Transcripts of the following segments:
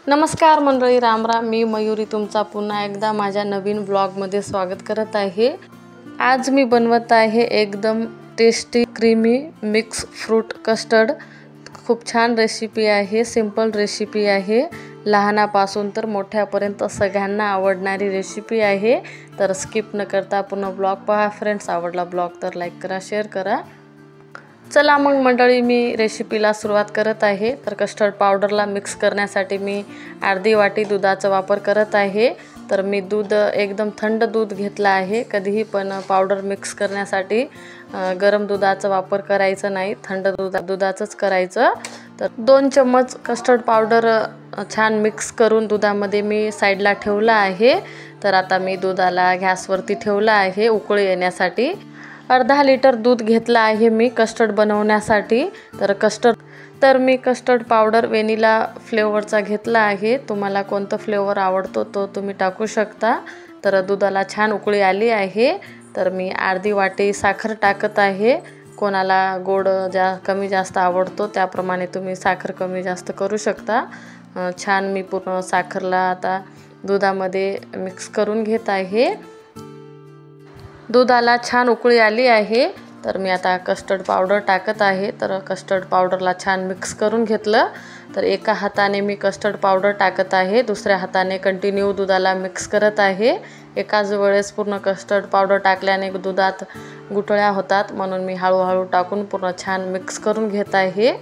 नमस्कार मंडळी, राम राम. मी मयुरी तुमचा पुन्हा एकदा माझ्या नवीन ब्लॉगमध्ये स्वागत करत आहे. आज मी बनवत आहे एकदम tasty creamy mix fruit custard. खूप छान रेसिपी आहे, सिंपल रेसिपी आहे. लहानापासून तर मोठ्यापर्यंत सगळ्यांना आवडणारी रेसिपी आहे. तर स्किप न करता पूर्ण ब्लॉग पहा फ्रेंड्स. आवडला ब्लॉग तर लाईक करा, शेअर करा. चला मग मंडळी, मी रेसिपीला सुरुवात करत आहे. तर कस्टर्ड पावडरला मिक्स करण्यासाठी मी अर्धी वाटी दुधाचा वापर करत आहे. तर मी दूध एकदम थंड दूध घेतला आहे. कधीही पण पावडर मिक्स करण्यासाठी गरम दुधाचा वापर करायचा नाही, थंड दुधाचंच करायचं. तर 2 चम्मच कस्टर्ड पावडर छान मिक्स करून दुधामध्ये मी साईडला ठेवला आहे. तर आता मी दुधाला गॅसवरती ठेवला आहे उकळी येण्यासाठी. अर्धा लिटर दूध घेतला आहे मी कस्टर्ड बनवण्यासाठी. तर मी कस्टर्ड पावडर व्हॅनिला फ्लेवरचा घेतला आहे. तुम्हाला कोणतं फ्लेवर आवडतो तो तुम्ही टाकू शकता. तर दुधाला छान उकळी आली आहे. तर मी अर्धी वाटी साखर टाकत आहे. कोणाला गोड कमी जास्त आवडतो त्याप्रमाणे तुम्ही साखर कमी जास्त करू शकता. छान मी पूर्ण साखरला आता दुधामध्ये मिक्स करून घेत आहे. दुधाला छान उकळी आली आहे. तर मी आता कस्टर्ड पावडर टाकत आहे. तर कस्टर्ड पावडरला छान मिक्स करून घेतलं. तर एका हाताने मी कस्टर्ड पावडर टाकत आहे, दुसऱ्या हाताने कंटिन्यू दुधाला मिक्स करत आहे. एकाच वेळेस पूर्ण कस्टर्ड पावडर टाकल्याने दुधात गुठळ्या होतात, म्हणून मी हळूहळू टाकून पूर्ण छान मिक्स करून घेत आहे.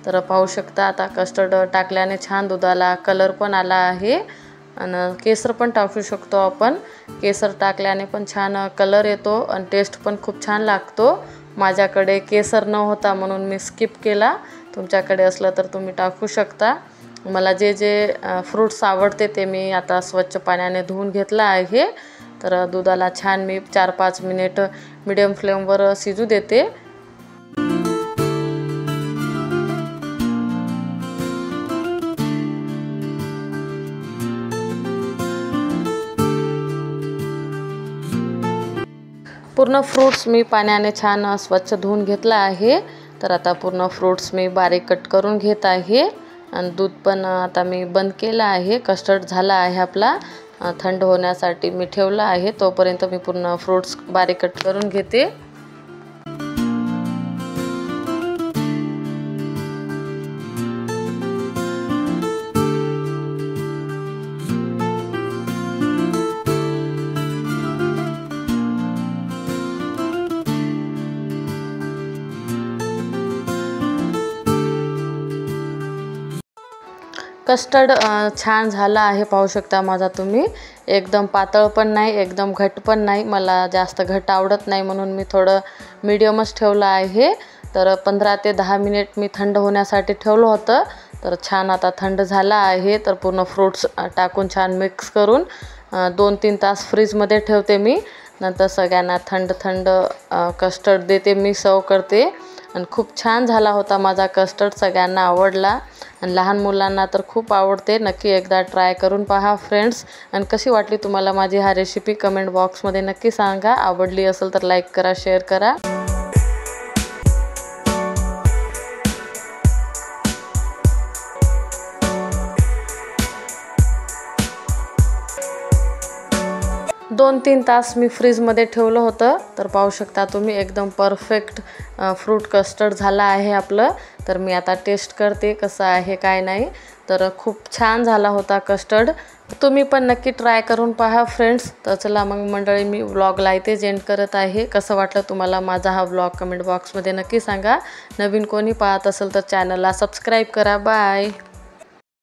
तर पाहू शकता आता कस्टर्ड टाकल्याने छान दुधाला कलर पण आला आहे. आणि केसर पण टाकू शकतो आपण. केसर टाकल्याने पण छान कलर येतो आणि टेस्ट पण खूप छान लागतो. माझ्याकडे केसर न होता म्हणून मी स्किप केला. तुमच्याकडे असलं तर तुम्ही टाकू शकता. मला जे फ्रूट्स आवडते ते मी आता स्वच्छ पाण्याने धुवून घेतलं आहे. तर दुधाला छान मी 4-5 मिनिट मीडियम फ्लेमवर शिजू देते. पूर्ण फ्रूट्स मी पाण्याने छान स्वच्छ धुवून घेतला आहे. तर आता पूर्ण फ्रूट्स मी बारीक कट करून घेत आहे. आणि दूध पण आता मी बंद केलं आहे. कस्टर्ड झाला आहे आपला, थंड होण्यासाठी मी ठेवला आहे. तोपर्यंत मी पूर्ण फ्रूट्स बारीक कट करून घेते. कस्टर्ड छान झाला आहे, पाहू शकता माझा तुम्ही. एकदम पातळ पण नाही, एकदम घट्ट पण नाही. मला जास्त घट्ट आवडत नाही म्हणून मी थोडं मीडियमच ठेवलं आहे. तर 15 ते 10 मिनिट मी थंड होण्यासाठी ठेवलं होतं. तर छान आता थंड झाला आहे. तर पूर्ण फ्रूट्स टाकून छान मिक्स करून 2-3 तास फ्रीजमध्ये ठेवते मी. नंतर सगळ्यांना थंड कस्टर्ड देते, मी सर्व करते. आणि खूप छान झाला होता माझा कस्टर्ड, सगळ्यांना आवडला. आणि लहान मुलांना तर खूप आवडते. नक्की एकदा ट्राय करून पहा फ्रेंड्स. आणि कशी वाटली तुम्हाला माझी हा रेसिपी कमेंट बॉक्समध्ये नक्की सांगा. आवडली असेल तर लाईक करा, शेअर करा. दोन 3 तास मी फ्रीजमध्ये ठेवलं होतं. तर पाहू शकता तुम्ही एकदम परफेक्ट फ्रूट कस्टर्ड झाला आहे आपलं. तर मी आता टेस्ट करते कसं आहे काय नाही. तर खूप छान झाला होता कस्टर्ड. तुम्ही पण नक्की ट्राय करून पहा फ्रेंड्स. तर चला मग मंडळी, मी व्लॉगला इथेच एंड करत आहे. कसं वाटलं तुम्हाला माझा हा व्लॉग कमेंट बॉक्समध्ये नक्की सांगा. नवीन कोणी पाहत असेल तर चॅनलला सबस्क्राईब करा. बाय.